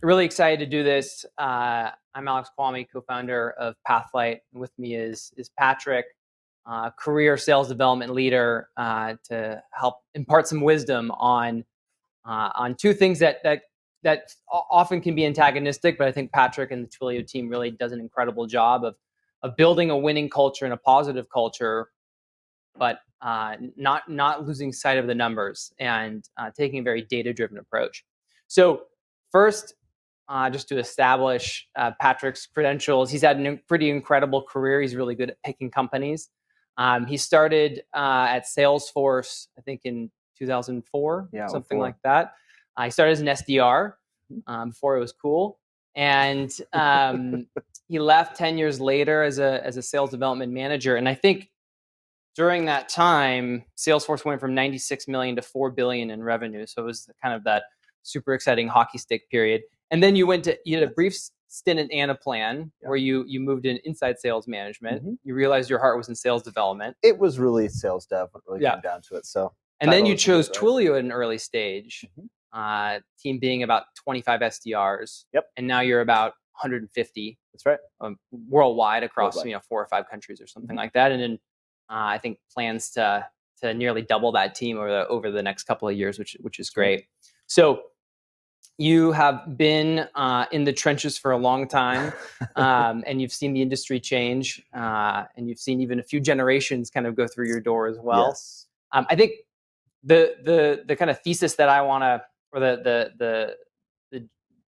Really excited to do this. I'm Alex Kvamme, co-founder of Pathlight. With me is Patrick, career sales development leader, to help impart some wisdom on two things that often can be antagonistic. But I think Patrick and the Twilio team really does an incredible job of building a winning culture and a positive culture, but not losing sight of the numbers and taking a very data-driven approach. So first, just to establish Patrick's credentials, he's had a pretty incredible career. He's really good at picking companies. He started at Salesforce, I think in 2004, something like that. He started as an SDR before it was cool. And he left 10 years later as a sales development manager. And I think during that time, Salesforce went from 96 million to 4 billion in revenue. So it was kind of that super exciting hockey stick period. And then you had a brief stint at Anaplan where you moved in inside sales management. Mm-hmm. You realized your heart was in sales development. It was really sales dev when it really came down to it. So, and then you chose Twilio at an early stage, team being about 25 SDRs. Yep. And now you're about 150. That's right. Worldwide across 4 or 5 countries or something like that. And then I think plans to nearly double that team over the next couple of years, which is great. So you have been in the trenches for a long time, and you've seen the industry change, and you've seen even a few generations kind of go through your door as well. Yes. I think the kind of thesis that I want to, or the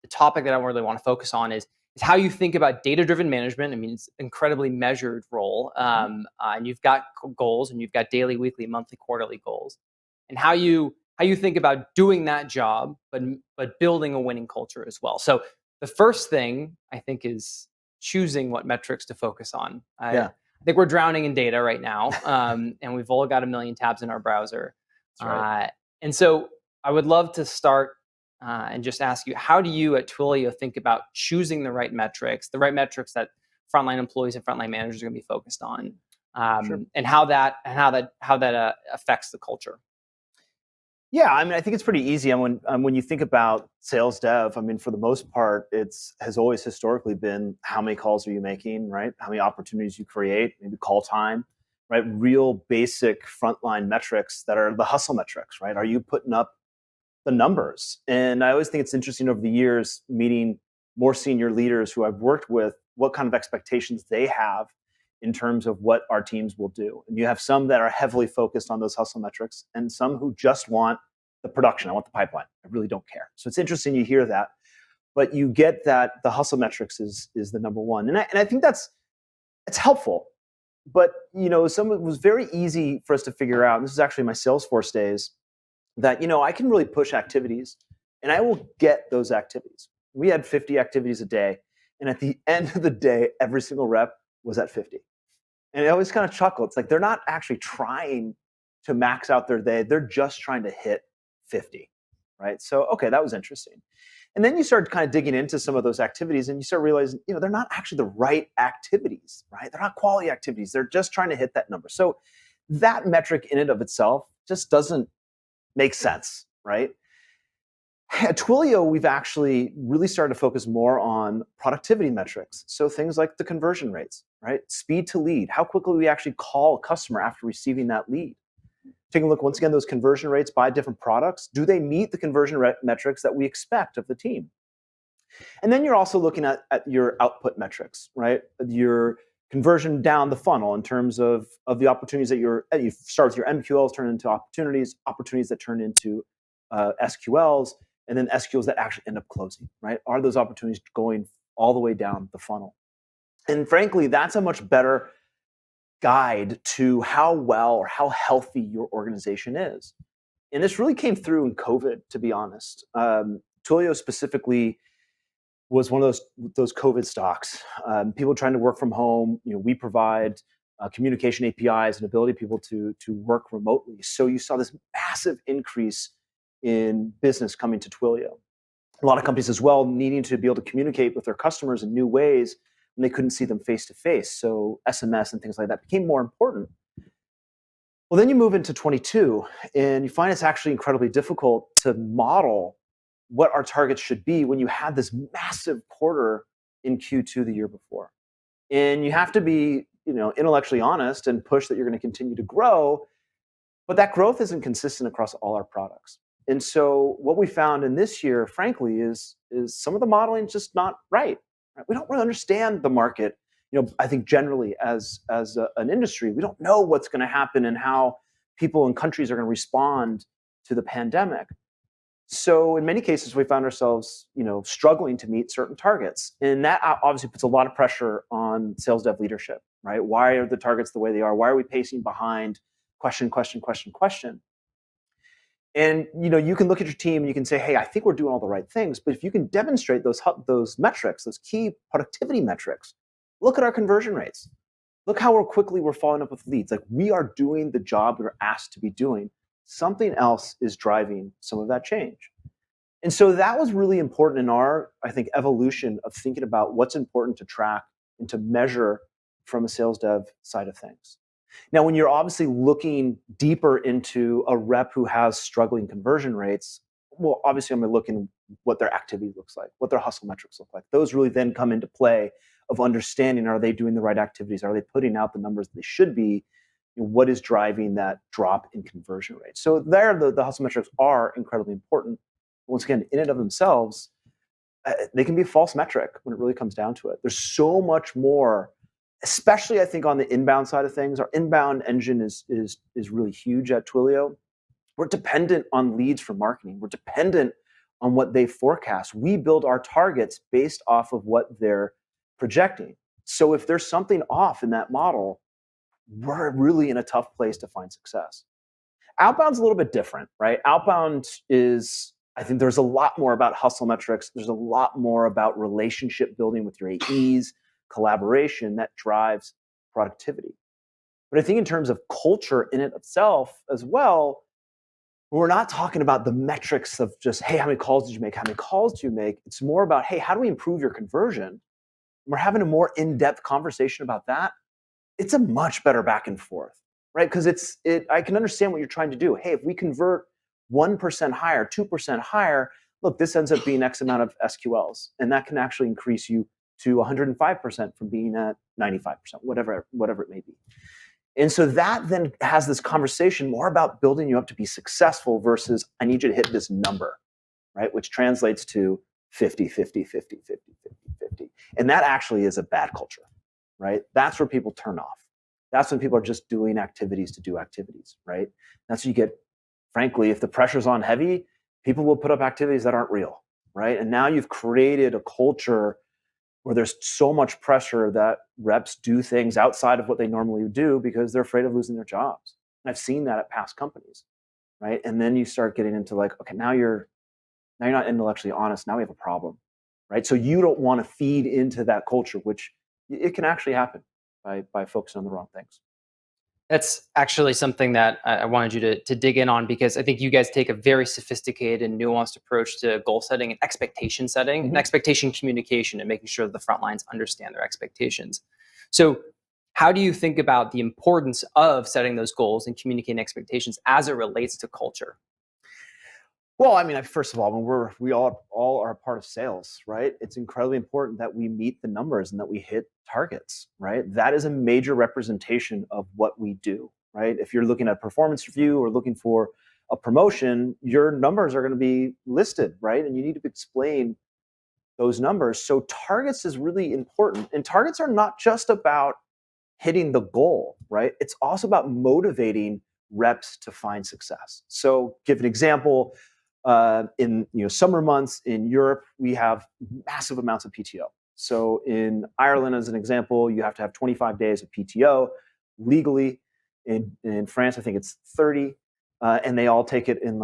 topic that I really want to focus on is how you think about data-driven management. I mean, it's an incredibly measured role, and you've got goals, and you've got daily, weekly, monthly, quarterly goals, and how you think about doing that job, but building a winning culture as well. So the first thing I think is choosing what metrics to focus on. I think we're drowning in data right now, and we've all got a million tabs in our browser. That's right. And so I would love to start and just ask you, how do you at Twilio think about choosing the right metrics that frontline employees and frontline managers are going to be focused on, and how that affects the culture? Yeah, I mean, I think it's pretty easy. And when you think about sales dev, I mean, for the most part, has always historically been how many calls are you making, right? How many opportunities you create, maybe call time, right? Real basic frontline metrics that are the hustle metrics, right? Are you putting up the numbers? And I always think it's interesting over the years, meeting more senior leaders who I've worked with, what kind of expectations they have in terms of what our teams will do. And you have some that are heavily focused on those hustle metrics, and some who just want the production. I want the pipeline. I really don't care. So it's interesting you hear that, but you get that the hustle metrics is the number one. And I think it's helpful. But it was very easy for us to figure out, and this is actually my Salesforce days, that I can really push activities, and I will get those activities. We had 50 activities a day, and at the end of the day, every single rep was at 50. And I always kind of chuckle. It's like they're not actually trying to max out their day. They're just trying to hit 50, right? So, okay, that was interesting. And then you start kind of digging into some of those activities, and you start realizing, they're not actually the right activities, right? They're not quality activities. They're just trying to hit that number. So that metric in and of itself just doesn't make sense, right? At Twilio, we've actually really started to focus more on productivity metrics. So things like the conversion rates, right? Speed to lead, how quickly we actually call a customer after receiving that lead. Taking a look, once again, those conversion rates by different products. Do they meet the conversion metrics that we expect of the team? And then you're also looking at your output metrics, right? Your conversion down the funnel in terms of the opportunities that you start with your MQLs, turn into opportunities that turn into SQLs, and then SQLs that actually end up closing, right? Are those opportunities going all the way down the funnel? And frankly, that's a much better guide to how well or how healthy your organization is. And this really came through in COVID, to be honest. Twilio specifically was one of those COVID stocks. People trying to work from home. We provide communication APIs and ability people to work remotely. So you saw this massive increase in business coming to Twilio. A lot of companies as well needing to be able to communicate with their customers in new ways when they couldn't see them face to face. So SMS and things like that became more important. Well, then you move into 22 and you find it's actually incredibly difficult to model what our targets should be when you had this massive quarter in Q2 the year before. And you have to be, intellectually honest and push that you're going to continue to grow, but that growth isn't consistent across all our products. And so what we found in this year, frankly, is some of the modeling is just not right. We don't really understand the market. I think generally as an industry, we don't know what's going to happen and how people and countries are going to respond to the pandemic. So in many cases, we found ourselves, struggling to meet certain targets. And that obviously puts a lot of pressure on sales dev leadership, right? Why are the targets the way they are? Why are we pacing behind? Question. And you can look at your team and you can say, hey, I think we're doing all the right things. But if you can demonstrate those metrics, those key productivity metrics, look at our conversion rates. Look how quickly we're following up with leads. Like, we are doing the job we're asked to be doing. Something else is driving some of that change. And so that was really important in our, I think, evolution of thinking about what's important to track and to measure from a sales dev side of things. Now, when you're obviously looking deeper into a rep who has struggling conversion rates, well, obviously I'm going to look in what their activity looks like, what their hustle metrics look like. Those really then come into play of understanding, are they doing the right activities? Are they putting out the numbers they should be? What is driving that drop in conversion rate? So there, the hustle metrics are incredibly important. Once again, in and of themselves, they can be a false metric when it really comes down to it. There's so much more, especially I think on the inbound side of things. Our inbound engine is really huge at Twilio. We're dependent on leads from marketing. We're dependent on what they forecast. We build our targets based off of what they're projecting. So if there's something off in that model, we're really in a tough place to find success. Outbound's a little bit different, right? Outbound is, I think there's a lot more about hustle metrics. There's a lot more about relationship building with your AEs, collaboration that drives productivity. But I think in terms of culture in it itself as well, we're not talking about the metrics of just, hey, how many calls did you make? How many calls do you make? It's more about, hey, how do we improve your conversion? We're having a more in-depth conversation about that. It's a much better back and forth, right? Because I can understand what you're trying to do. Hey, if we convert 1% higher, 2% higher, look, this ends up being X amount of SQLs. And that can actually increase you to 105% from being at 95%, whatever it may be. And so that then has this conversation more about building you up to be successful versus I need you to hit this number, right? Which translates to 50, 50, 50, 50, 50, 50. And that actually is a bad culture, right? That's where people turn off. That's when people are just doing activities to do activities, right? That's when you get, frankly, if the pressure's on heavy, people will put up activities that aren't real, right? And now you've created a culture where there's so much pressure that reps do things outside of what they normally would do because they're afraid of losing their jobs. And I've seen that at past companies, right? And then you start getting into like, okay, now you're not intellectually honest. Now we have a problem, right? So you don't want to feed into that culture, which it can actually happen by focusing on the wrong things. That's actually something that I wanted you to dig in on, because I think you guys take a very sophisticated and nuanced approach to goal setting and expectation setting, and expectation communication, and making sure that the front lines understand their expectations. So how do you think about the importance of setting those goals and communicating expectations as it relates to culture? Well, I mean, first of all, when we all are a part of sales, right? It's incredibly important that we meet the numbers and that we hit targets, right? That is a major representation of what we do, right? If you're looking at a performance review or looking for a promotion, your numbers are going to be listed, right? And you need to explain those numbers. So targets is really important. And targets are not just about hitting the goal, right? It's also about motivating reps to find success. So give an example. In summer months in Europe, we have massive amounts of PTO. So in Ireland, as an example, you have to have 25 days of PTO legally. In France, I think it's 30, and they all take it in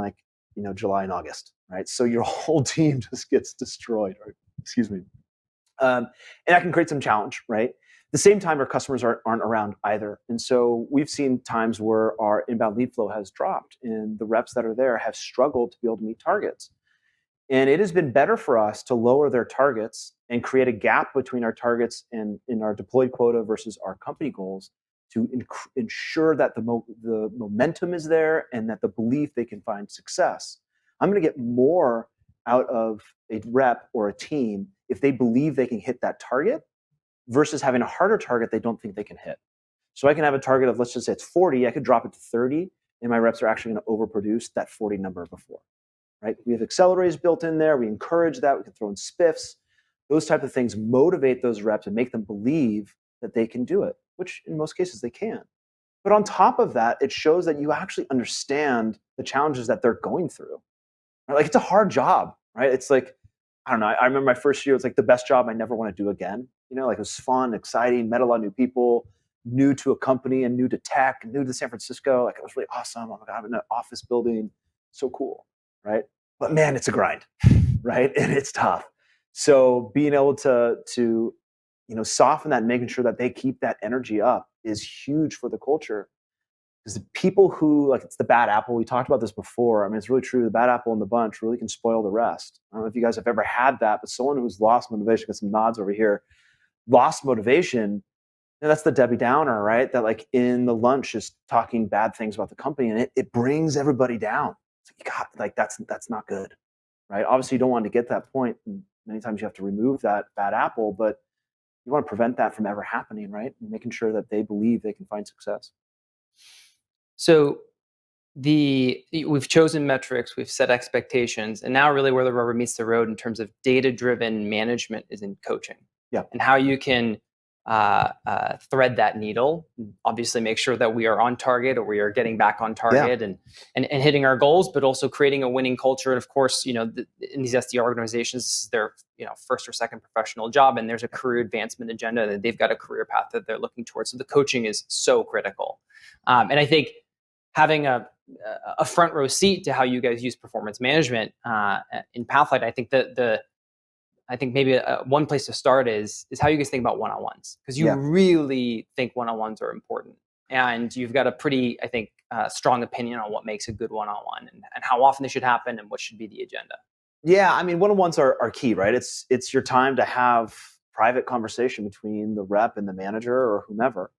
July and August, right? So your whole team just gets destroyed. And that can create some challenge, right? At the same time, our customers aren't around either. And so we've seen times where our inbound lead flow has dropped and the reps that are there have struggled to be able to meet targets. And it has been better for us to lower their targets and create a gap between our targets and in our deployed quota versus our company goals to ensure that the momentum is there and that the belief they can find success. I'm going to get more out of a rep or a team if they believe they can hit that target versus having a harder target they don't think they can hit. So I can have a target of, let's just say it's 40, I could drop it to 30, and my reps are actually going to overproduce that 40 number before, right? We have accelerators built in there. We encourage that. We can throw in spiffs. Those type of things motivate those reps and make them believe that they can do it, which in most cases they can. But on top of that, it shows that you actually understand the challenges that they're going through. Right? Like, it's a hard job, right? It's like, I don't know. I remember my first year, it was like the best job I never want to do again. Like, it was fun, exciting, met a lot of new people, new to a company and new to tech, new to San Francisco. Like, it was really awesome. Oh my God, I'm in an office building. So cool, right? But man, it's a grind, right? And it's tough. So being able to soften that and making sure that they keep that energy up is huge for the culture. Because the people who, like, it's the bad apple. We talked about this before. I mean, it's really true. The bad apple in the bunch really can spoil the rest. I don't know if you guys have ever had that, but someone who's lost motivation, got some nods over here, lost motivation, and that's the Debbie Downer, right? That, like, in the lunch is talking bad things about the company, and it brings everybody down. It's like, God, like, that's not good, right? Obviously, you don't want to get to that point, and many times you have to remove that bad apple, but you want to prevent that from ever happening, right? And making sure that they believe they can find success. So we've chosen metrics, we've set expectations, and now really where the rubber meets the road in terms of data-driven management is in coaching. Yeah. And how you can thread that needle, obviously make sure that we are on target or we are getting back on target and hitting our goals, but also creating a winning culture. And of course, in these SDR organizations, this is their first or second professional job, and there's a career advancement agenda, and they've got a career path that they're looking towards. So the coaching is so critical. And I think having a front row seat to how you guys use performance management in Pathlight, I think I think maybe one place to start is how you guys think about one-on-ones, because you really think one-on-ones are important, and you've got a pretty, I think, strong opinion on what makes a good one-on-one and how often they should happen and what should be the agenda. Yeah, I mean, one-on-ones are key, right? It's your time to have private conversation between the rep and the manager or whomever.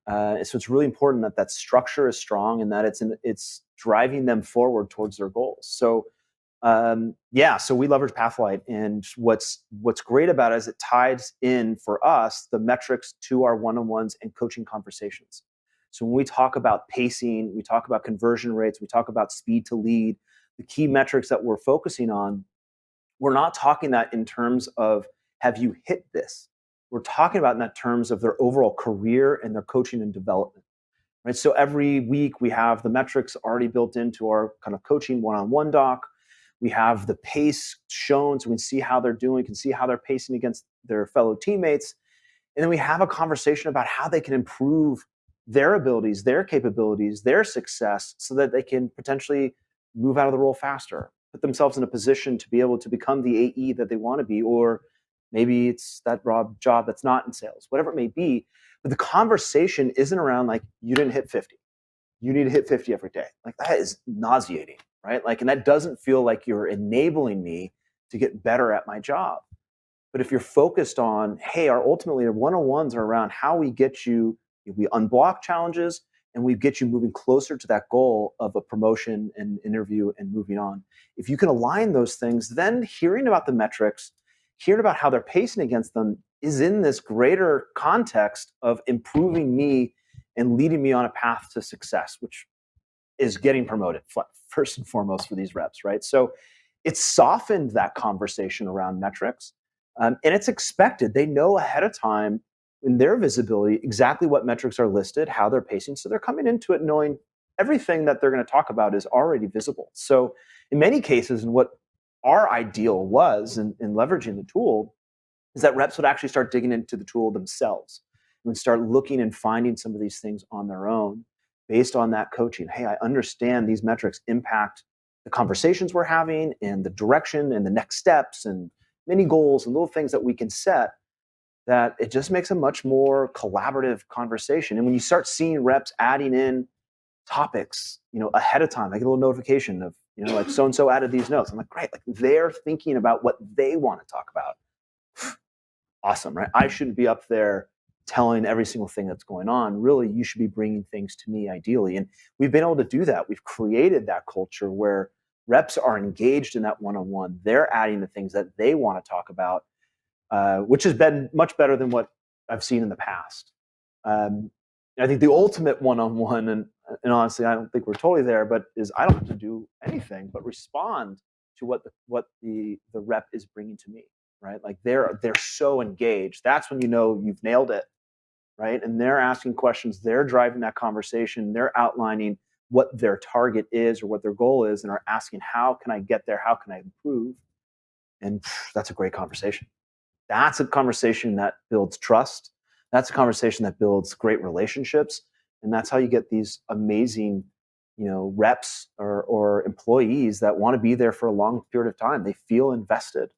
So it's really important that structure is strong and that it's driving them forward towards their goals. So so we leverage Pathlight, and what's great about it is it ties in for us the metrics to our one-on-ones and coaching conversations. So when we talk about pacing, we talk about conversion rates, we talk about speed to lead, the key metrics that we're focusing on, we're not talking that in terms of have you hit this. We're talking about in that terms of their overall career and their coaching and development. Right? So every week we have the metrics already built into our kind of coaching one-on-one doc. We have the pace shown so we can see how they're doing, can see how they're pacing against their fellow teammates. And then we have a conversation about how they can improve their abilities, their capabilities, their success, so that they can potentially move out of the role faster, put themselves in a position to be able to become the AE that they want to be, or maybe it's that job that's not in sales, whatever it may be. But the conversation isn't around like, you didn't hit 50. You need to hit 50 every day. Like, that is nauseating, right? Like, and that doesn't feel like you're enabling me to get better at my job. But if you're focused on, hey, ultimately our one-on-ones are around how we get you, we unblock challenges and we get you moving closer to that goal of a promotion and interview and moving on. If you can align those things, then hearing about the metrics, hearing about how they're pacing against them is in this greater context of improving me and leading me on a path to success, which is getting promoted first and foremost for these reps, right? So it's softened that conversation around metrics, and it's expected. They know ahead of time in their visibility exactly what metrics are listed, how they're pacing. So they're coming into it knowing everything that they're going to talk about is already visible. So in many cases, and what our ideal was in leveraging the tool is that reps would actually start digging into the tool themselves and start looking and finding some of these things on their own based on that coaching. Hey, I understand these metrics impact the conversations we're having and the direction and the next steps and many goals and little things that we can set, that it just makes a much more collaborative conversation. And when you start seeing reps adding in topics, ahead of time, I get a little notification of, like, so-and-so added these notes. I'm like, great. Like, they're thinking about what they want to talk about. Awesome, right? I shouldn't be up there telling every single thing that's going on. Really, you should be bringing things to me ideally. And we've been able to do that. We've created that culture where Reps are engaged in that one-on-one. They're adding the things that they want to talk about, which has been much better than what I've seen in the past. I think the ultimate one-on-one, and honestly, I don't think we're totally there, but is I don't have to do anything but respond to what the rep is bringing to me, right? Like they're so engaged. That's when you know you've nailed it, right? And they're asking questions, they're driving that conversation, they're outlining what their target is or what their goal is, and are asking, how can I get there? How can I improve? And that's a great conversation. That's a conversation that builds trust. That's a conversation that builds great relationships. And that's how you get these amazing, reps or employees that want to be there for a long period of time. They feel invested,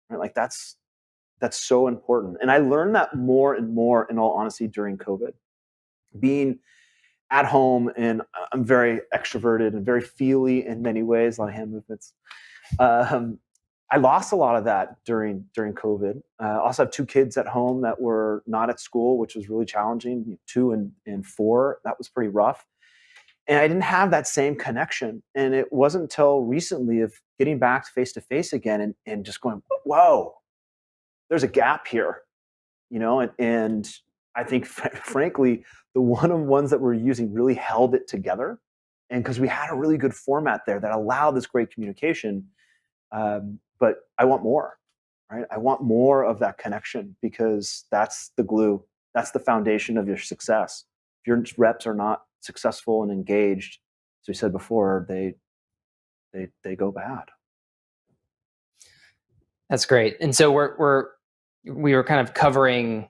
right? Like that's so important. And I learned that more and more, in all honesty, during COVID. Being at home, and I'm very extroverted and very feely in many ways, a lot of hand movements. I lost a lot of that during COVID. I also have 2 kids at home that were not at school, which was really challenging. 2 and 4, that was pretty rough. And I didn't have that same connection. And it wasn't until recently of getting back face to face again and just going, whoa, there's a gap here, and I think, frankly, the one-on-ones that we're using really held it together. And because we had a really good format there that allowed this great communication. But I want more, right? I want more of that connection, because that's the glue. That's the foundation of your success. If your reps are not successful and engaged, as we said before, they go bad. That's great. And so we were kind of covering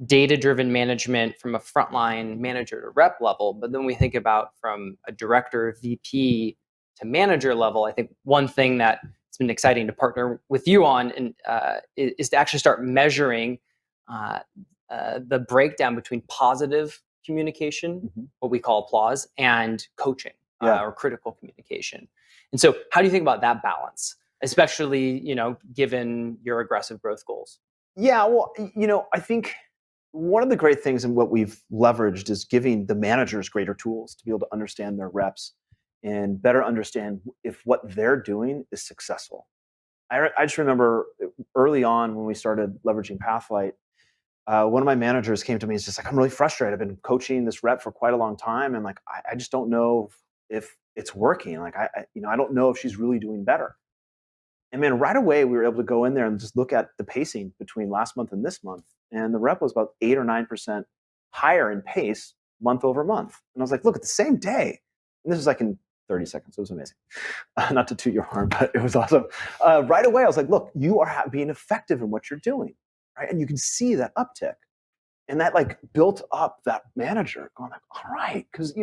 data-driven management from a frontline manager to rep level, but then we think about from a director, VP to manager level. I think one thing that it's been exciting to partner with you on and is to actually start measuring the breakdown between positive communication, what we call applause, and coaching or critical communication. And so how do you think about that balance, especially, given your aggressive growth goals? Yeah, well, I think one of the great things and what we've leveraged is giving the managers greater tools to be able to understand their reps and better understand if what they're doing is successful. I just remember early on when we started leveraging Pathlight, one of my managers came to me and was just like, I'm really frustrated. I've been coaching this rep for quite a long time. And like, I just don't know if it's working. Like, I don't know if she's really doing better. And man, right away, we were able to go in there and just look at the pacing between last month and this month. And the rep was about 8 or 9% higher in pace month over month. And I was like, look, at the same day. And this was like in 30 seconds. It was amazing. Not to toot your horn, but it was awesome. Right away, I was like, look, you are being effective in what you're doing, right? And you can see that uptick. And that like built up that manager going like, all right. Because,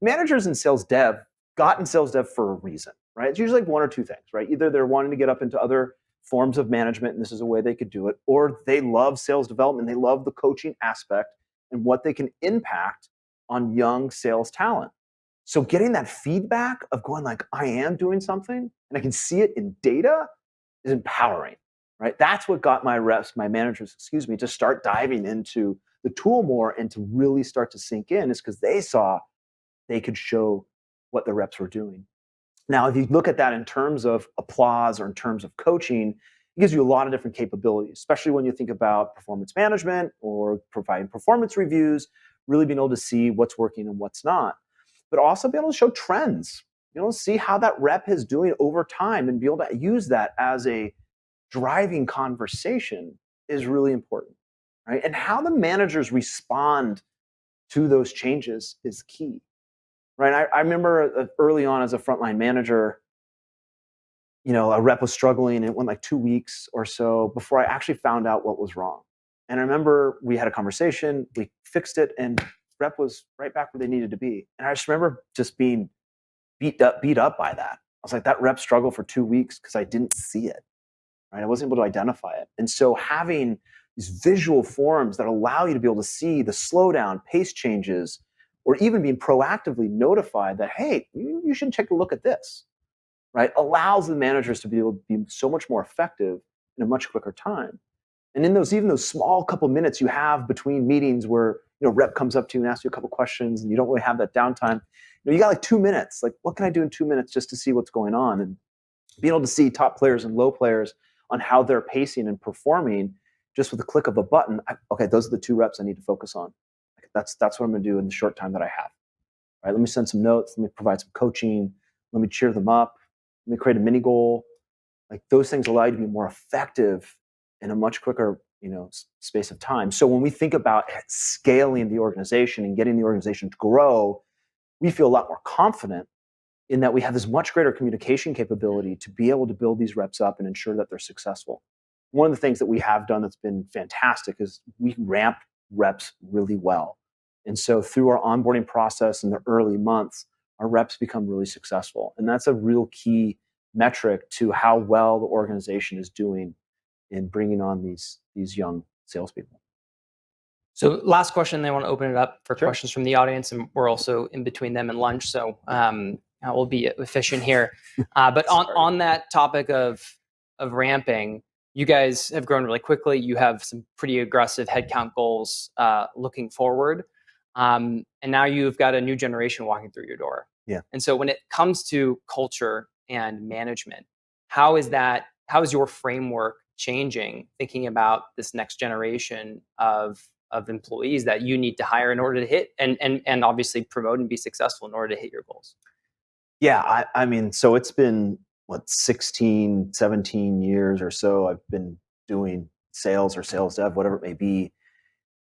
managers in sales dev got in sales dev for a reason, right? It's usually like 1 or 2 things, right? Either they're wanting to get up into other forms of management, and this is a way they could do it, or they love sales development. They love the coaching aspect and what they can impact on young sales talent. So getting that feedback of going like, I am doing something and I can see it in data is empowering, right? That's what got my reps, my managers, to start diving into the tool more and to really start to sink in, is because they saw they could show what the reps were doing. Now, if you look at that in terms of applause or in terms of coaching, it gives you a lot of different capabilities, especially when you think about performance management or providing performance reviews, really being able to see what's working and what's not. But also be able to show trends, see how that rep is doing over time and be able to use that as a driving conversation is really important, right? And how the managers respond to those changes is key, right? I remember early on as a frontline manager, a rep was struggling and it went like 2 weeks or so before I actually found out what was wrong. And I remember we had a conversation, we fixed it, and rep was right back where they needed to be. And I just remember just being beat up by that. I was like, that rep struggled for 2 weeks because I didn't see it, right? I wasn't able to identify it. And so having these visual forms that allow you to be able to see the slowdown, pace changes, or even being proactively notified that, hey, you should take a look at this, right? Allows the managers to be able to be so much more effective in a much quicker time. And in even those small couple minutes you have between meetings where rep comes up to you and asks you a couple questions and you don't really have that downtime. You got like 2 minutes. Like, what can I do in 2 minutes just to see what's going on? And being able to see top players and low players on how they're pacing and performing just with a click of a button. Okay, those are the 2 reps I need to focus on. That's what I'm going to do in the short time that I have. Right? Let me send some notes. Let me provide some coaching. Let me cheer them up. Let me create a mini goal. Like, those things allow you to be more effective in a much quicker, space of time. So when we think about scaling the organization and getting the organization to grow, we feel a lot more confident in that we have this much greater communication capability to be able to build these reps up and ensure that they're successful. One of the things that we have done that's been fantastic is we ramp reps really well. And so through our onboarding process in the early months, our reps become really successful. And that's a real key metric to how well the organization is doing in bringing on these young salespeople. So last question, then I want to open it up for Sure. questions from the audience, and we're also in between them and lunch, so we'll be efficient here. But on that topic of ramping, you guys have grown really quickly. You have some pretty aggressive headcount goals looking forward, and now you've got a new generation walking through your door. Yeah. And so when it comes to culture and management, how is your framework changing, thinking about this next generation of employees that you need to hire in order to hit and obviously promote and be successful in order to hit your goals? Yeah, I mean, so it's been 16, 17 years or so I've been doing sales or sales dev, whatever it may be.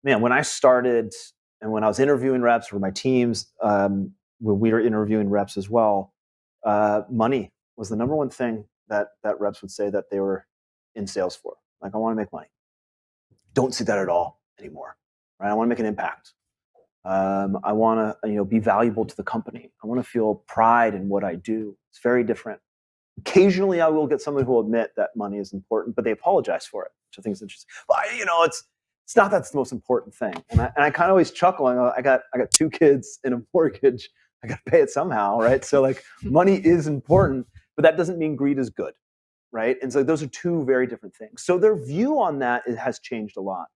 Man, when I started and when I was interviewing reps for my teams, when we were interviewing reps as well, money was the number one thing that reps would say that they were in sales for. Like, I want to make money. Don't see that at all anymore, right? I want to make an impact. I want to, be valuable to the company. I want to feel pride in what I do. It's very different. Occasionally, I will get someone who will admit that money is important, but they apologize for it, which I think is interesting. But it's not that's the most important thing. And I kind of always chuckle. I got 2 kids and a mortgage. I got to pay it somehow, right? So like, money is important, but that doesn't mean greed is good, right? And so those are 2 very different things. So their view on that has changed a lot.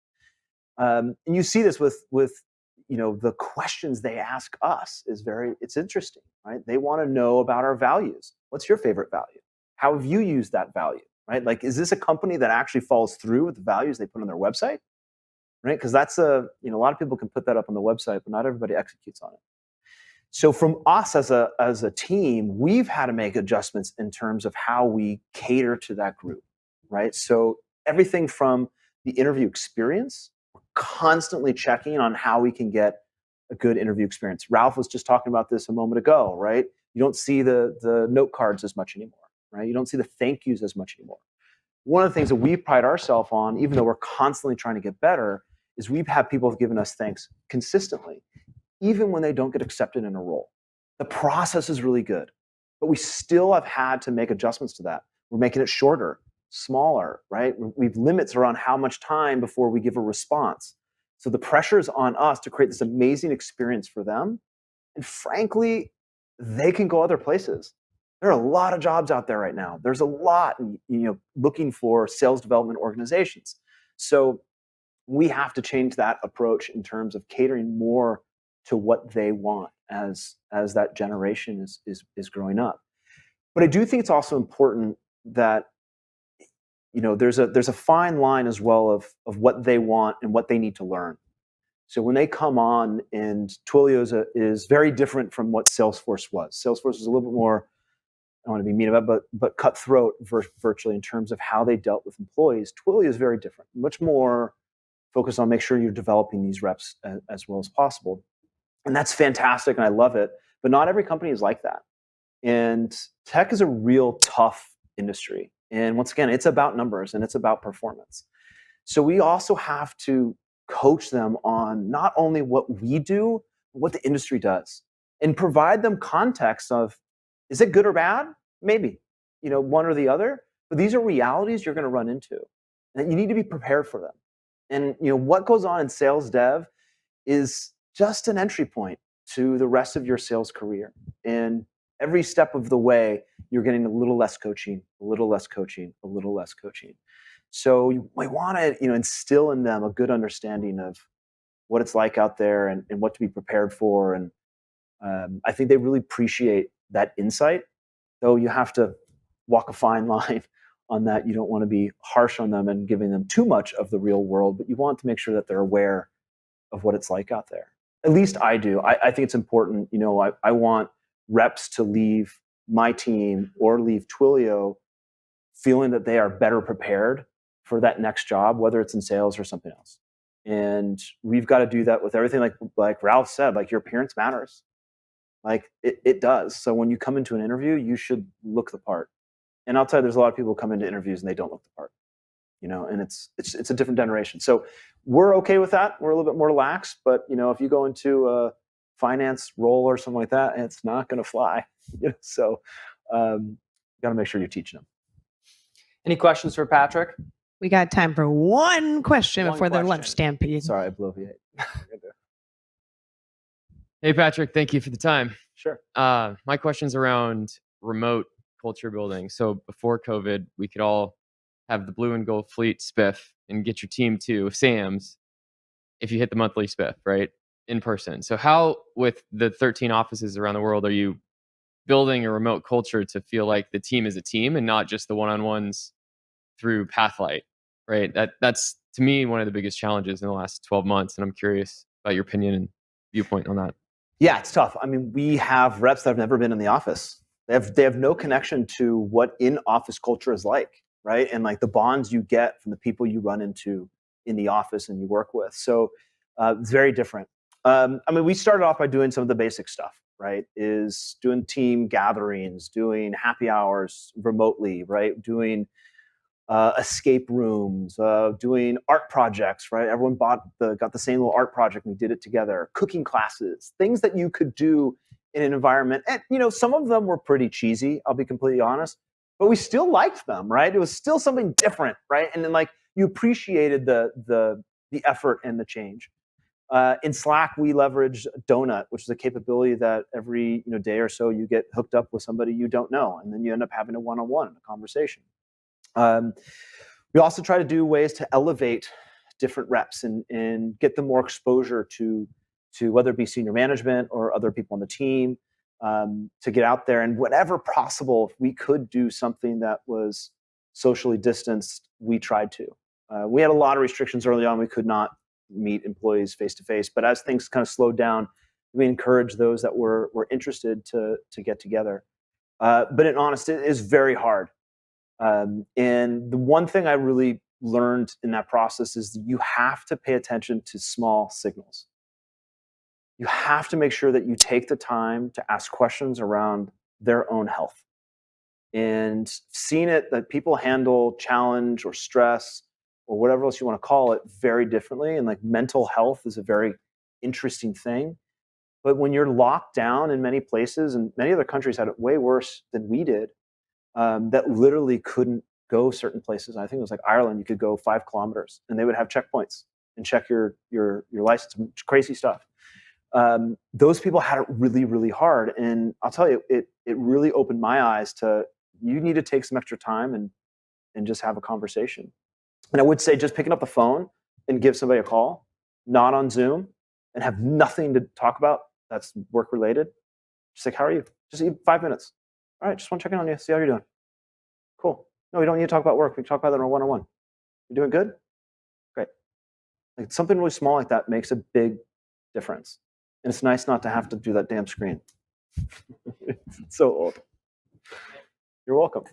And you see this with the questions they ask us it's interesting, right? They want to know about our values. What's your favorite value? How have you used that value, right? Like, is this a company that actually follows through with the values they put on their website, right? Because that's a lot of people can put that up on the website, but not everybody executes on it. So from us as a team, we've had to make adjustments in terms of how we cater to that group, right? So everything from the interview experience, we're constantly checking on how we can get a good interview experience. Ralph was just talking about this a moment ago, right? You don't see the note cards as much anymore, right? You don't see the thank yous as much anymore. One of the things that we pride ourselves on, even though we're constantly trying to get better, is we've had people have given us thanks consistently, even when they don't get accepted in a role. The process is really good, but we still have had to make adjustments to that. We're making it shorter, smaller, right? We've limits around how much time before we give a response. So the pressure is on us to create this amazing experience for them. And frankly, they can go other places. There are a lot of jobs out there right now. There's a lot, looking for sales development organizations. So we have to change that approach in terms of catering more to what they want as that generation is growing up. But I do think it's also important that there's a fine line as well of what they want and what they need to learn. So when they come on, and Twilio is very different from what Salesforce was. Salesforce was a little bit more, I don't want to be mean about it, but cutthroat virtually in terms of how they dealt with employees. Twilio is very different, much more focused on make sure you're developing these reps as well as possible. And that's fantastic, and I love it. But not every company is like that. And tech is a real tough industry. And once again, it's about numbers and it's about performance. So we also have to coach them on not only what we do, but what the industry does, and provide them context of, is it good or bad? Maybe, one or the other. But these are realities you're going to run into, and you need to be prepared for them. And what goes on in sales dev is just an entry point to the rest of your sales career. And every step of the way, you're getting a little less coaching, a little less coaching, a little less coaching. So you might want to, instill in them a good understanding of what it's like out there and what to be prepared for. And I think they really appreciate that insight, though you have to walk a fine line on that. You don't want to be harsh on them and giving them too much of the real world, but you want to make sure that they're aware of what it's like out there. At least I do. I think it's important. I want reps to leave my team or leave Twilio feeling that they are better prepared for that next job, whether it's in sales or something else. And we've got to do that with everything. Like Ralph said, like, your appearance matters. Like it does. So when you come into an interview, you should look the part. And I'll tell you, there's a lot of people who come into interviews and they don't look the part, and it's a different generation. So we're okay with that. We're a little bit more lax, but if you go into a finance role or something like that, it's not going to fly. So you got to make sure you're teaching them. Any questions for Patrick? We got time for one question before the lunch stampede. Sorry, I bloviate. Hey, Patrick, thank you for the time. Sure. My question's around remote culture building. So before COVID, we could all have the blue and gold fleet spiff and get your team to Sam's if you hit the monthly spiff, right? In person. So how, with the 13 offices around the world, are you building a remote culture to feel like the team is a team and not just the one-on-ones through Pathlight, right? That's, to me, one of the biggest challenges in the last 12 months. And I'm curious about your opinion and viewpoint on that. Yeah, it's tough. I mean, we have reps that have never been in the office. They have no connection to what in-office culture is like, right? And like the bonds you get from the people you run into in the office and you work with. So it's very different. We started off by doing some of the basic stuff, right? Is doing team gatherings, doing happy hours remotely, right? Doing escape rooms, doing art projects, right? Everyone got the same little art project and we did it together. Cooking classes, things that you could do in an environment. And, some of them were pretty cheesy, I'll be completely honest, but we still liked them, right? It was still something different, right? And then you appreciated the effort and the change. In Slack, we leveraged Donut, which is a capability that every day or so you get hooked up with somebody you don't know, and then you end up having a one-on-one in a conversation. We also try to do ways to elevate different reps and get them more exposure to whether it be senior management or other people on the team, to get out there. And whenever possible, if we could do something that was socially distanced, we tried to. We had a lot of restrictions early on. We could not meet employees face to face, but as things kind of slowed down, we encouraged those that were interested to get together. But in honesty, it is very hard. And the one thing I really learned in that process is that you have to pay attention to small signals. You have to make sure that you take the time to ask questions around their own health. And seeing it that people handle challenge or stress or whatever else you want to call it very differently. And mental health is a very interesting thing. But when you're locked down in many places, and many other countries had it way worse than we did, that literally couldn't go certain places. I think it was like Ireland, you could go 5 kilometers and they would have checkpoints and check your license. Crazy stuff. Those people had it really, really hard. And I'll tell you, it really opened my eyes to, you need to take some extra time and just have a conversation. And I would say just picking up the phone and give somebody a call, not on Zoom, and have nothing to talk about that's work related. Just like, how are you? Just 5 minutes. All right, just want to check in on you, see how you're doing. Cool. No, we don't need to talk about work. We can talk about that on a one-on-one. You doing good? Great. Something really small like that makes a big difference. And it's nice not to have to do that damn screen. It's so old. You're welcome.